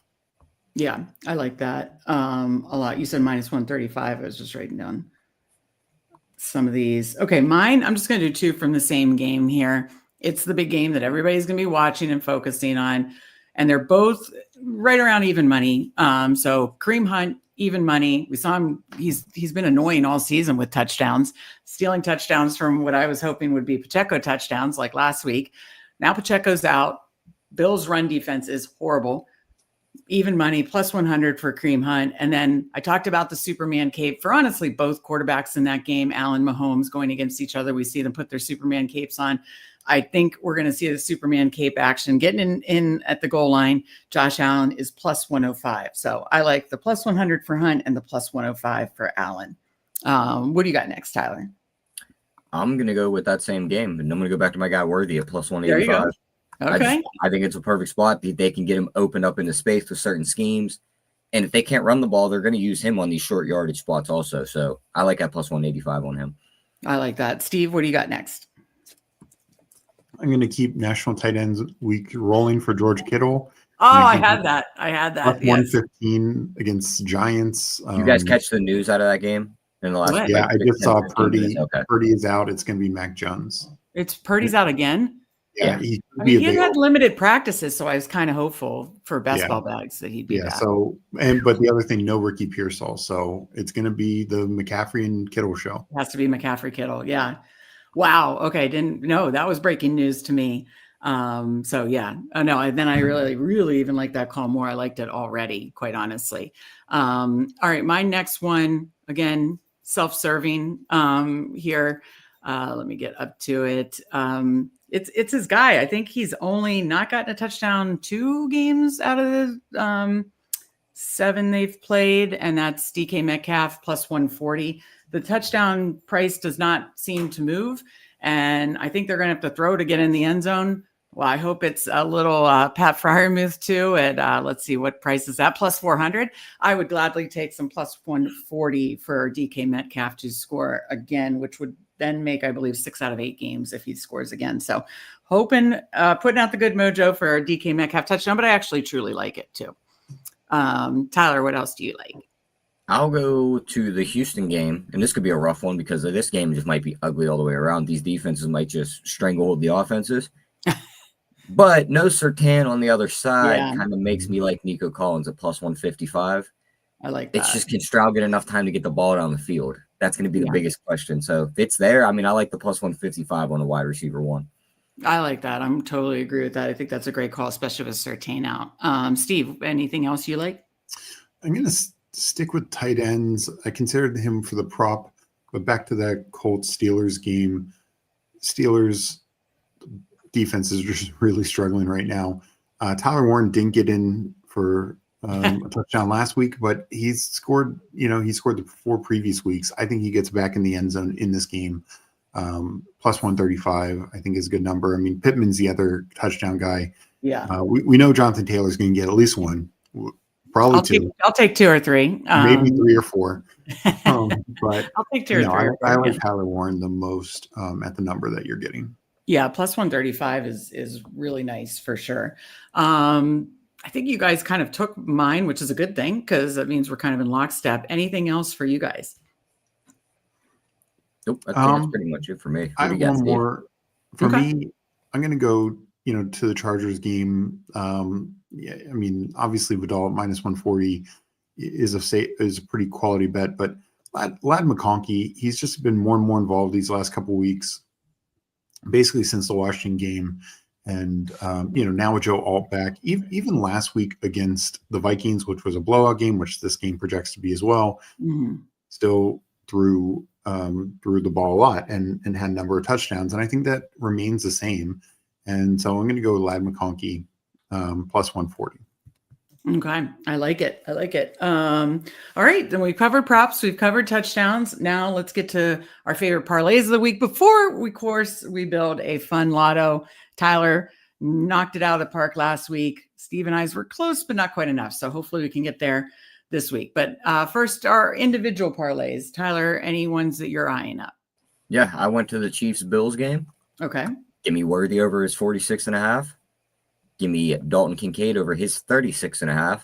Yeah, I like that a lot. You said minus 135. I was just writing down some of these. Okay, mine, I'm just going to do 2 from the same game here. It's the big game that everybody's going to be watching and focusing on. And they're both right around even money. So Kareem Hunt, even money. We saw him. He's been annoying all season with touchdowns, stealing touchdowns from what I was hoping would be Pacheco touchdowns like last week. Now Pacheco's out. Bills' run defense is horrible. Even money, plus 100 for Kareem Hunt. And then I talked about the Superman cape for honestly both quarterbacks in that game, Allen, Mahomes going against each other. We see them put their Superman capes on. I think we're going to see the Superman cape action getting in at the goal line. Josh Allen is plus 105. So I like the plus 100 for Hunt and the plus 105 for Allen. What do you got next, Tyler? I'm going to go with that same game, and I'm going to go back to my guy Worthy at plus 185. There you go. Okay. I think it's a perfect spot. They can get him opened up into space with certain schemes. And if they can't run the ball, they're going to use him on these short yardage spots also. So I like that plus 185 on him. I like that. Steve, what do you got next? I'm going to keep National Tight Ends Week rolling for George Kittle. Oh, I had that. Plus 115 against Giants. You guys catch the news out of that game in the last? What? Yeah, I just saw Purdy. Okay. Purdy is out. It's going to be Mac Jones. It's Purdy's out again? Yeah, he had limited practices, so I was kind of hopeful for best ball bags that he'd be back. So, but the other thing, no Ricky Pearsall. So it's going to be the McCaffrey and Kittle show. It has to be McCaffrey Kittle. Yeah. Wow. Okay. Didn't know that was breaking news to me. So yeah. Oh no. Then I really even like that call more. I liked it already, quite honestly. All right. My next one, again, self-serving here. Let me get up to it. It's his guy. I think he's only not gotten a touchdown 2 games out of the 7 they've played, and that's DK Metcalf plus 140. The touchdown price does not seem to move, and I think they're going to have to throw to get in the end zone. Well, I hope it's a little Pat Freiermuth too. At let's see, what price is that? Plus 400. I would gladly take some plus 140 for DK Metcalf to score again, which would then make, I believe, 6 out of 8 games if he scores again. So hoping, putting out the good mojo for a DK Metcalf touchdown, but I actually truly like it too. Tyler, what else do you like? I'll go to the Houston game, and this could be a rough one because this game just might be ugly all the way around. These defenses might just stranglehold the offenses. But no Surtain on the other side kind of makes me like Nico Collins at plus 155. I like that. It's just, can Stroud get enough time to get the ball down the field? That's going to be the biggest question. So if it's there, I mean, I like the plus 155 on a wide receiver one. I like that. I'm totally agree with that. I think that's a great call, especially with Surtain out. Steve, anything else you like? I'm going to stick with tight ends. I considered him for the prop, but back to that Colts Steelers game. Steelers defense is just really struggling right now. Tyler Warren didn't get in for a touchdown last week, but he's scored, he scored the 4 previous weeks. I think he gets back in the end zone in this game. Plus 135, I think is a good number. I mean, Pittman's the other touchdown guy. Yeah. We know Jonathan Taylor's going to get at least 1, probably 2. I'll take 2 or 3. Maybe 3 or 4. But I'll take 2 or 3. I like Tyler Warren the most at the number that you're getting. Yeah, plus 135 is really nice for sure. I think you guys kind of took mine, which is a good thing because that means we're kind of in lockstep. Anything else for you guys? Nope, I think that's pretty much it for me. I have one more. For me, I'm going to go, to the Chargers game. yeah, I mean, obviously Vidal at minus 140 is a pretty quality bet, but Lad McConkey, he's just been more and more involved these last couple of weeks, basically since the Washington game. And, now with Joe Alt back, even last week against the Vikings, which was a blowout game, which this game projects to be as well, still threw the ball a lot and had a number of touchdowns. And I think that remains the same. And so I'm going to go with Lad McConkey plus 140. Okay. I like it. All right. Then we've covered props. We've covered touchdowns. Now let's get to our favorite parlays of the week before we build a fun lotto. Tyler knocked it out of the park last week. Steve and I were close, but not quite enough. So hopefully we can get there this week. But first, our individual parlays. Tyler, any ones that you're eyeing up? Yeah, I went to the Chiefs-Bills game. Okay. Give me Worthy over his 46.5. Give me Dalton Kincaid over his 36.5.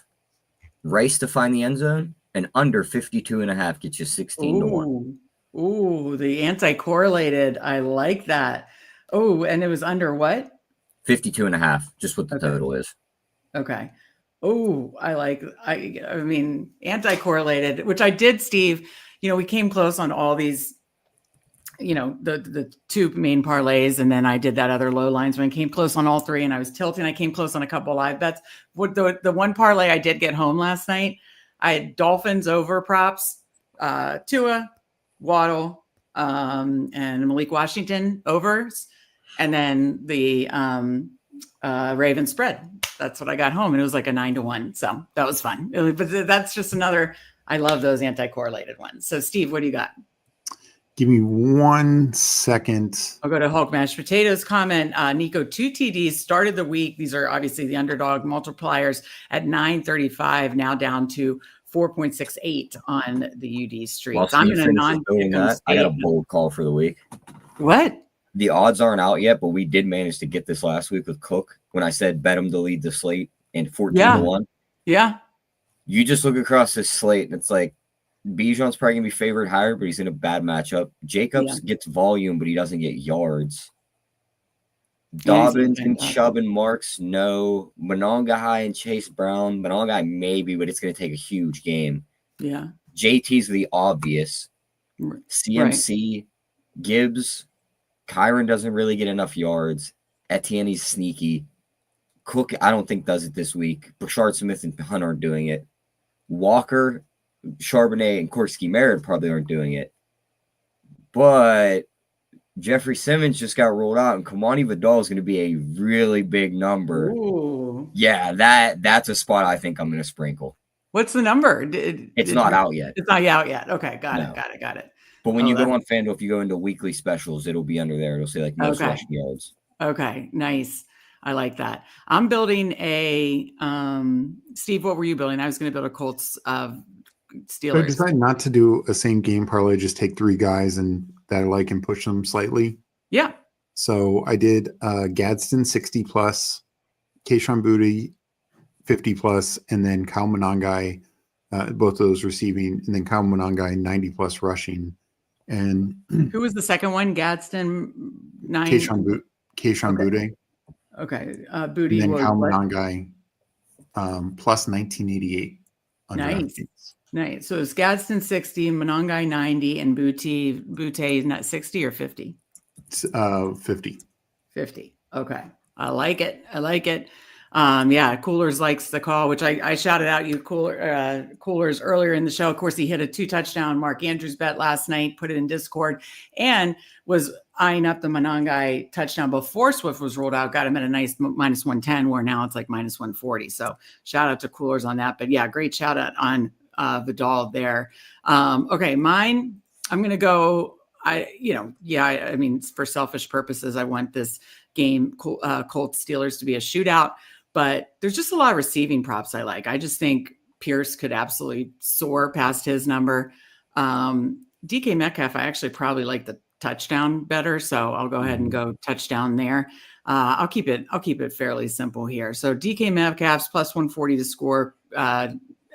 Rice to find the end zone, and under 52.5 gets you 16-1. Ooh, the anti-correlated. I like that. Oh, and it was under what? 52.5, just what the total is. Okay. Oh, I mean, anti-correlated, which I did, Steve. We came close on all these, the two main parlays, and then I did that other low lines when I came close on all three, and I was tilting. I came close on a couple live bets. What the one parlay I did get home last night, I had Dolphins over props, Tua, Waddle, and Malik Washington overs, and then the Ravens spread. That's what I got home, and it was like a 9-1. So that was fun. But that's just another. I love those anti-correlated ones. So Steve, what do you got? Give me 1 second. I'll go to Hulk Mashed Potatoes comment. Nico, 2 TDs started the week. These are obviously the underdog multipliers at 935, now down to 4.68 on the UD streets. I'm in a I got a bold call for the week. What? The odds aren't out yet, but we did manage to get this last week with Cook when I said bet him to lead the slate and 14-1. Yeah. You just look across this slate and it's like Bijan's probably gonna be favored higher, but he's in a bad matchup. Jacobs gets volume, but he doesn't get yards. Dobbins and Chubb and Marks, no. Mononga and Chase Brown. Mononga maybe, but it's gonna take a huge game. Yeah. JT's the obvious. CMC, Gibbs, Kyron doesn't really get enough yards. Etienne's sneaky. Cook, I don't think does it this week. Brashard Smith and Hunt aren't doing it. Walker, Charbonnet, and Korski Merritt probably aren't doing it. But Jeffrey Simmons just got rolled out, and Kamani Vidal is going to be a really big number. Ooh. Yeah, that's a spot I think I'm going to sprinkle. What's the number? It's not out yet. It's not out yet. Okay, got it. But when you go on FanDuel, if you go into weekly specials, it'll be under there. It'll say like most rushing yards. Okay, nice. I like that. I'm building a Steve, what were you building? I was going to build a Colts Steelers. So I decided not to do a same game parlay, just take 3 guys and that I like and push them slightly. Yeah. So I did Gadsden 60 plus, Kayshon Boutte 50 plus, and then Kyle Monangai, both of those receiving, and then Kyle Monangai 90 plus rushing. And who was the second one? Gadsden 9. Kayshon Boutte. Okay. Boutte. And then Kyle Monangai plus 1988. Nice. So it's Gadsden 60, Monangai 90, and Boutte not 60 or 50? 50. 50. Okay. I like it. Coolers likes the call, which I shouted out you Coolers earlier in the show. Of course, he hit a 2-touchdown Mark Andrews bet last night, put it in Discord, and was eyeing up the Monangai touchdown before Swift was rolled out. Got him at a nice minus 110, where now it's like minus 140. So shout out to Coolers on that. But yeah, great shout out on Vidal there. Okay, mine, I'm going to go. I mean, for selfish purposes, I want this game, Colts Steelers, to be a shootout. But there's just a lot of receiving props I like. I just think Pierce could absolutely soar past his number. DK Metcalf, I actually probably like the touchdown better, so I'll go ahead and go touchdown there. I'll keep it fairly simple here. So DK Metcalf's plus 140 to score.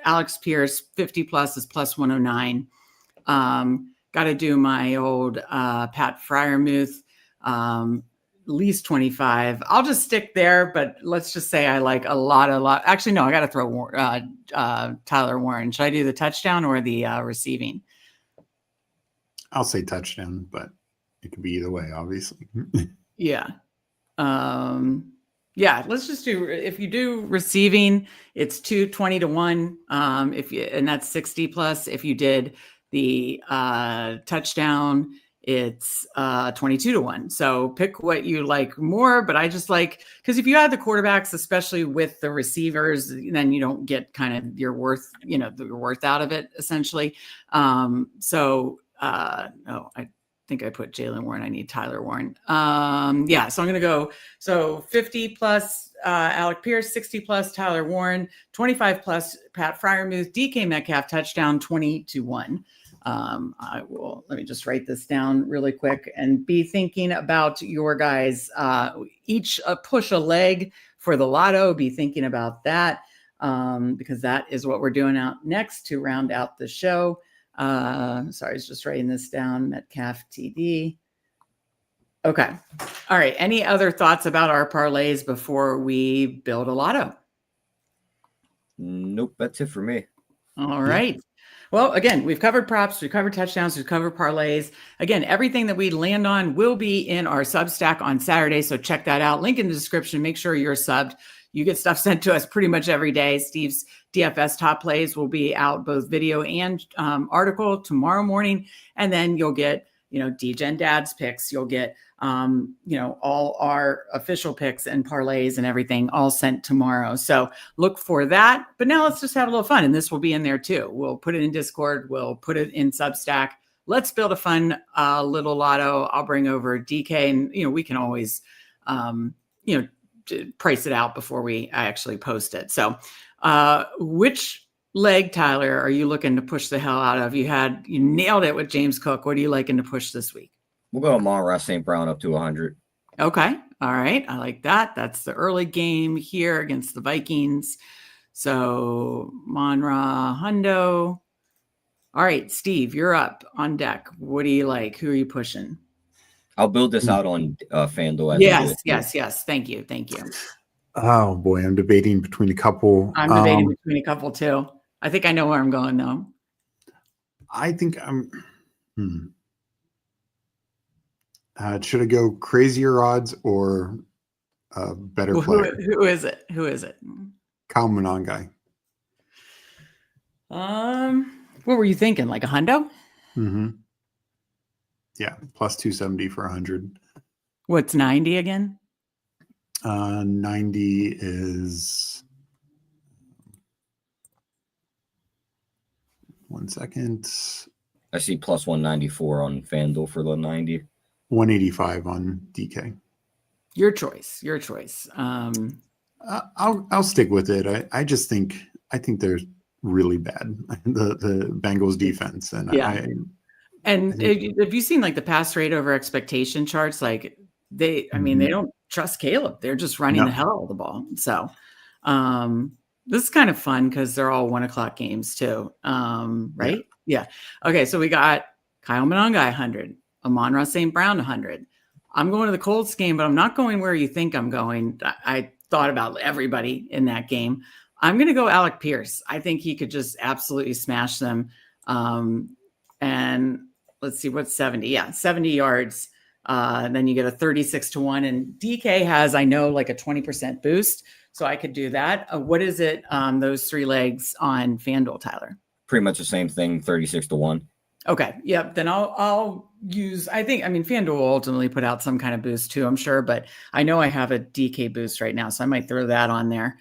Alex Pierce 50 plus is plus 109. Got to do my old Pat Freiermuth. least 25. I'll just stick there, but let's just say I like a lot. Actually, no, I got to throw Tyler Warren. Should I do the touchdown or the receiving? I'll say touchdown, but it could be either way, obviously. Yeah. Yeah, let's just do, if you do receiving, it's 220 to 1. And that's 60 plus. If you did the touchdown, it's 22 to 1. So pick what you like more, but I just like, because if you add the quarterbacks, especially with the receivers, then you don't get kind of your worth, your worth out of it essentially. I think I put Jalen Warren. I need Tyler Warren. So I'm going to go. So 50 plus Alec Pierce, 60 plus Tyler Warren, 25 plus Pat Freiermuth, DK Metcalf touchdown, 20 to 1. Let me just write this down really quick and be thinking about your guys. Each push a leg for the lotto. Be thinking about that because that is what we're doing out next to round out the show. Sorry, I was just writing this down. Metcalf TD. Okay. All right. Any other thoughts about our parlays before we build a lotto? Nope. That's it for me. All right. Well, again, we've covered props, we've covered touchdowns, we've covered parlays. Again, everything that we land on will be in our Substack on Saturday. So check that out. Link in the description. Make sure you're subbed. You get stuff sent to us pretty much every day. Steve's DFS top plays will be out, both video and article tomorrow morning. And then you'll get, Degen Dad's picks. You'll get, all our official picks and parlays and everything all sent tomorrow. So look for that. But now let's just have a little fun. And this will be in there too. We'll put it in Discord. We'll put it in Substack. Let's build a fun little lotto. I'll bring over DK and, we can always, price it out before I actually post it. So which leg, Tyler, are you looking to push the hell out of? You nailed it with James Cook. What are you liking to push this week? We'll go Amon-Ra St. Brown up to 100. Okay. All right. I like that. That's the early game here against the Vikings. So Amon-Ra, hundo. All right, Steve, you're up on deck. What do you like? Who are you pushing? I'll build this out on FanDuel. Yes. Thank you. Oh boy, I'm debating between a couple. I'm debating between a couple too. I think I know where I'm going though. I think I'm. Should I go crazier odds or better player? Who is it? Kyle Monangai. What were you thinking? Like a hundo? Mm-hmm. Yeah, plus 270 for 100. What's 90 again? 90 is 1 second. I see plus 194 on FanDuel for the 90. 185 on DK. Your choice. I'll stick with it. I just think they're really bad. The Bengals defense and yeah. Have you seen like the pass rate over expectation charts? Like they don't trust Caleb. They're just running the hell out of the ball. So this is kind of fun because they're all 1:00 games too. Right? Yeah. Okay. So we got Kyle Monangai 100, Amon-Ra St. Brown 100. I'm going to the Colts game, but I'm not going where you think I'm going. I thought about everybody in that game. I'm going to go Alec Pierce. I think he could just absolutely smash them. And let's see, what's 70? Yeah, 70 yards. Then you get a 36 to 1. And DK has, I know, like a 20% boost. So I could do that. What is it, those three legs on FanDuel, Tyler? Pretty much the same thing, 36 to 1. Okay. Yep. Then I'll use, FanDuel will ultimately put out some kind of boost too, I'm sure. But I know I have a DK boost right now. So I might throw that on there.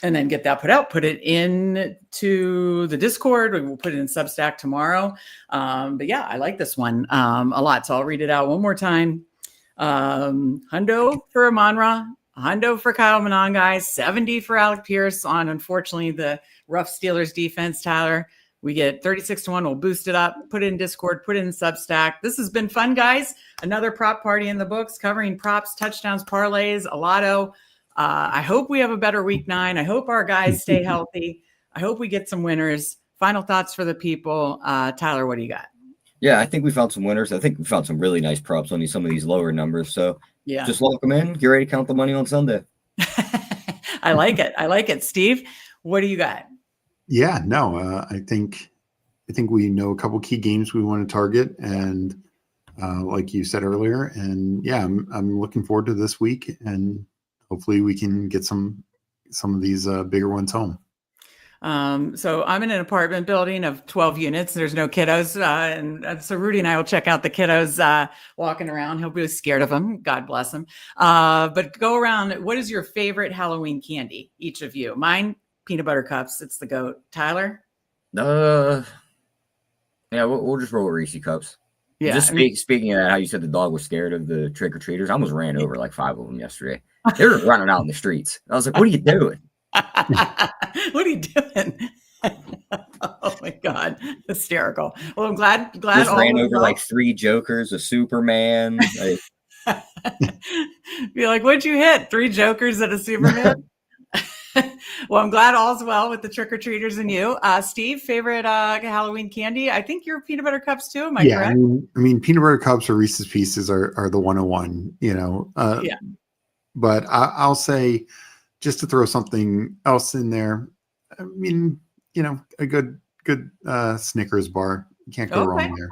And then get that put it in to the Discord. We'll put it in Substack tomorrow. But yeah, I like this one a lot. So I'll read it out one more time. Hundo for Amon-Ra, hundo for Kyle Monangai, 70 for Alec Pierce on, unfortunately, the rough Steelers defense, Tyler. We get 36 to 1. We'll boost it up, put it in Discord, put it in Substack. This has been fun, guys. Another prop party in the books covering props, touchdowns, parlays, a lotto. I hope we have a better week 9. I hope our guys stay healthy. I hope we get some winners. Final thoughts for the people. Tyler, what do you got? Yeah, I think we found some winners. I think we found some really nice props on some of these lower numbers. So Yeah. Just lock them in. Get ready to count the money on Sunday. I like it. I like it. Steve, what do you got? Yeah, no, I think we know a couple key games we want to target, and like you said earlier, and yeah, I'm looking forward to this week, and hopefully we can get some of these bigger ones home. So I'm in an apartment building of 12 units. There's no kiddos. And so Rudy and I will check out the kiddos walking around. He'll be scared of them. God bless them. But go around. What is your favorite Halloween candy? Each of you. Mine, peanut butter cups. It's the GOAT. Tyler? Yeah, we'll just roll with Reese cups. Yeah. Just speaking of that, how you said the dog was scared of the trick-or-treaters. I almost ran over like 5 of them yesterday. They were running out in the streets. I was like, what are you doing? What are you doing? Oh my God. Hysterical. Well, I'm glad Just all ran was over well. like 3 Jokers, a Superman. Be like, what'd you hit? 3 Jokers and a Superman? Well, I'm glad all's well with the trick-or-treaters and you. Steve, favorite Halloween candy? I think you're peanut butter cups too. Am I correct? I mean, peanut butter cups or Reese's Pieces are the 101, Yeah. But I'll say, just to throw something else in there, I mean, a good Snickers bar. You can't go wrong there.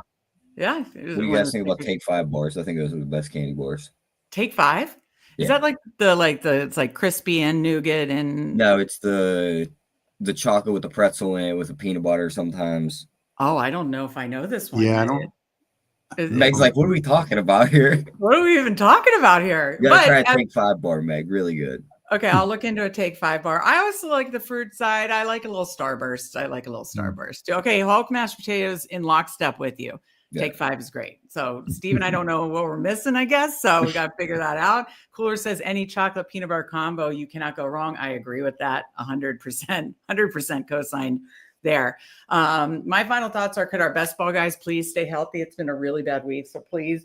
Yeah. What do you guys think about Take 5 bars? I think those are the best candy bars. Take 5? Is that like it's like crispy and nougat and no, it's the chocolate with the pretzel in it with the peanut butter sometimes. Oh, I don't know if I know this one. Yeah, I don't. Meg's like, what are we talking about here? What are we even talking about here? You gotta try a Take 5 bar, Meg. Really good. Okay, I'll look into a Take 5 bar. I also like the fruit side. I like a little Starburst. Okay, Hulk mashed potatoes in lockstep with you. Yeah. Take 5 is great. So Steve and I don't know what we're missing, I guess. So we got to figure that out. Cooler says any chocolate peanut butter combo, you cannot go wrong. I agree with that 100% co-signed there. My final thoughts are, could our best ball guys please stay healthy? It's been a really bad week. So please,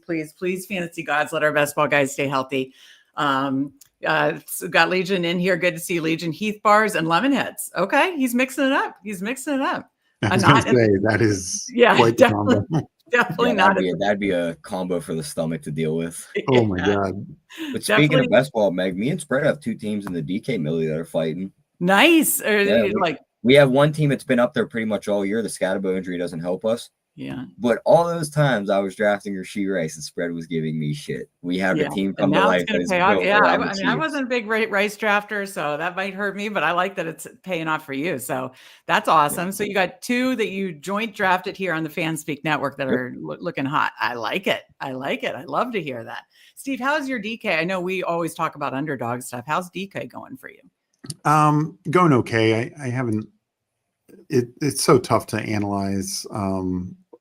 fantasy gods, let our best ball guys stay healthy. So got Legion in here. Good to see Legion. Heath bars and lemon heads. Okay. He's mixing it up. I was going to say that is quite the combo. Definitely not. That'd be a combo for the stomach to deal with. Oh my God. But speaking of best ball, Meg, me and Spread have 2 teams in the DK Millie that are fighting. Nice. We have one team that's been up there pretty much all year. The Scatterbo injury doesn't help us. Yeah. But all those times I was drafting Rasheed Rice and Spread was giving me shit. We have the team come to life. Yeah. I wasn't a big Rice drafter, so that might hurt me, but I like that it's paying off for you. So that's awesome. Yeah. So you got 2 that you joint drafted here on the Fanspeak network that are looking hot. I like it. I love to hear that. Steve, how's your DK? I know we always talk about underdog stuff. How's DK going for you? Going okay. I haven't. It's so tough to analyze.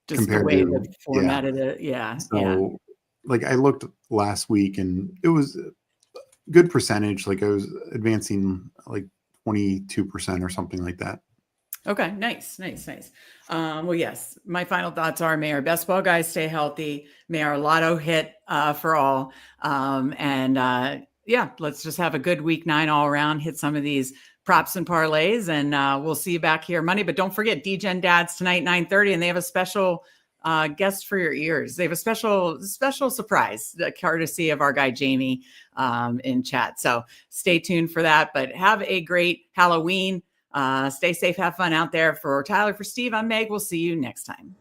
Just compared the way to they formatted it. Yeah. So like I looked last week and it was a good percentage. Like I was advancing like 22% or something like that. Okay. Nice. Well, yes, my final thoughts are, may our best ball guys stay healthy. May our lotto hit for all. Let's just have a good week 9 all around, hit some of these props and parlays, and we'll see you back here Monday. But don't forget, Degen Dads tonight, 9:30, and they have a special guest for your ears. They have a special surprise, courtesy of our guy Jamie in chat. So stay tuned for that. But have a great Halloween. Stay safe, have fun out there. For Tyler, for Steve, I'm Meg. We'll see you next time.